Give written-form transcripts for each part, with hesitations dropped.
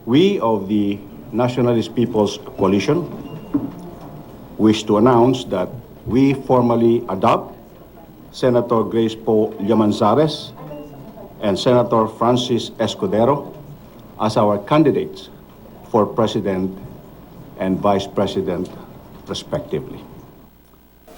We of the Nationalist People's Coalition wish to announce that we formally adopt Senator Grace Poe Llamanzares and Senator Francis Escudero as our candidates for President and Vice President, respectively.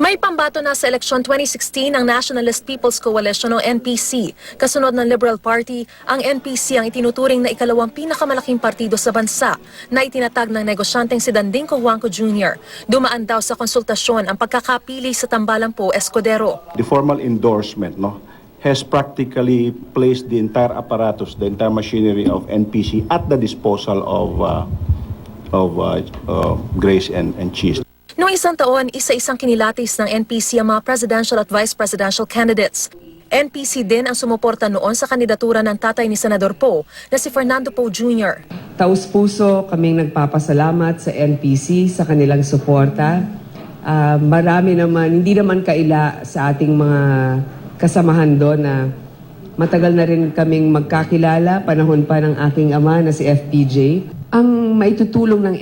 May pambato na sa eleksyon 2016 ang Nationalist People's Coalition o NPC. Kasunod ng Liberal Party, ang NPC ang itinuturing na ikalawang pinakamalaking partido sa bansa na itinatag ng negosyanteng si Danding Cojuangco Jr. Dumaan daw sa konsultasyon ang pagkakapili sa tambalang Poe Escudero. The formal endorsement has practically placed the entire apparatus, the entire machinery of NPC at the disposal of Grace and Cheese. Noong isang taon, isa-isang kinilatis ng NPC ang mga presidential at vice presidential candidates. NPC din ang sumuporta noon sa kandidatura ng tatay ni Senador Poe na si Fernando Poe Jr. Taus-puso kaming nagpapasalamat sa NPC sa kanilang suporta. Marami naman, hindi naman kaila sa ating mga kasamahan doon na matagal na rin kaming magkakilala, panahon pa ng aking ama na si FPJ. Ang maitutulong ng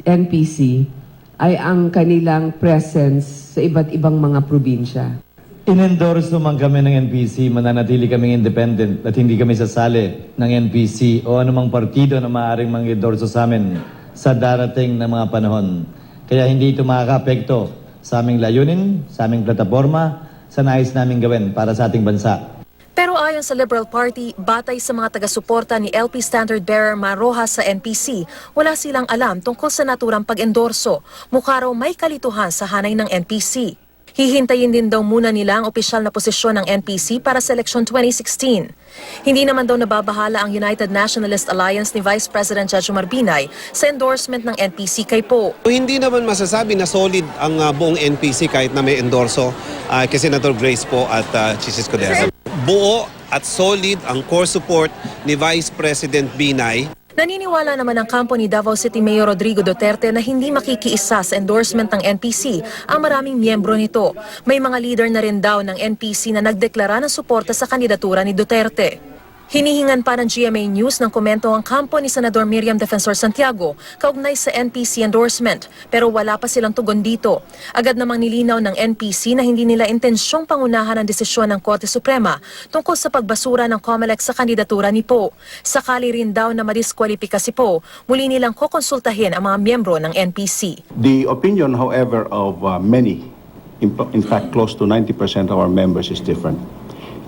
NPC ay ang kanilang presence sa iba't ibang mga probinsya. In-endorse naman kami ng NPC, mananatili kaming independent at hindi kami sasali ng NPC o anumang partido na maaaring mang-endorso sa amin sa darating na mga panahon. Kaya hindi ito makaka-apekto sa aming layunin, sa aming plataforma, sa nais namin gawin para sa ating bansa. Pero ayon sa Liberal Party, batay sa mga taga-suporta ni LP Standard Bearer Marojas sa NPC, wala silang alam tungkol sa naturang pag-endorso. Mukha raw may kalituhan sa hanay ng NPC. Hihintayin din daw muna nila ang opisyal na posisyon ng NPC para sa eleksyon 2016. Hindi naman daw nababahala ang United Nationalist Alliance ni Vice President Jejomar Binay sa endorsement ng NPC kay Poe. Hindi naman masasabi na solid ang buong NPC kahit na may endorso kay Senator Grace Poe at Cheese Escudero. Buo at solid ang core support ni Vice President Binay. Naniniwala naman ang kampo ni Davao City Mayor Rodrigo Duterte na hindi makikiisa sa endorsement ng NPC ang maraming miyembro nito. May mga leader na rin daw ng NPC na nagdeklara ng suporta sa kandidatura ni Duterte. Hinihingan pa ng GMA News ng komento ang kampo ni Senador Miriam Defensor Santiago kaugnay sa NPC endorsement pero wala pa silang tugon dito. Agad namang nilinaw ng NPC na hindi nila intensyong pangunahan ang desisyon ng Korte Suprema tungkol sa pagbasura ng COMELEC sa kandidatura ni Poe. Sakali rin daw na madiskwalipika si Poe, muli nilang kokonsultahin ang mga miyembro ng NPC. The opinion, however, of many, in fact close to 90% of our members is different.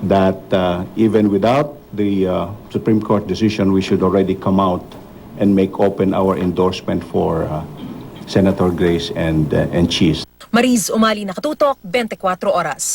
That even without the Supreme Court decision, we should already come out and make open our endorsement for Senator Grace and Cheese. Mariz Umali, Nakatutok, 24 Oras.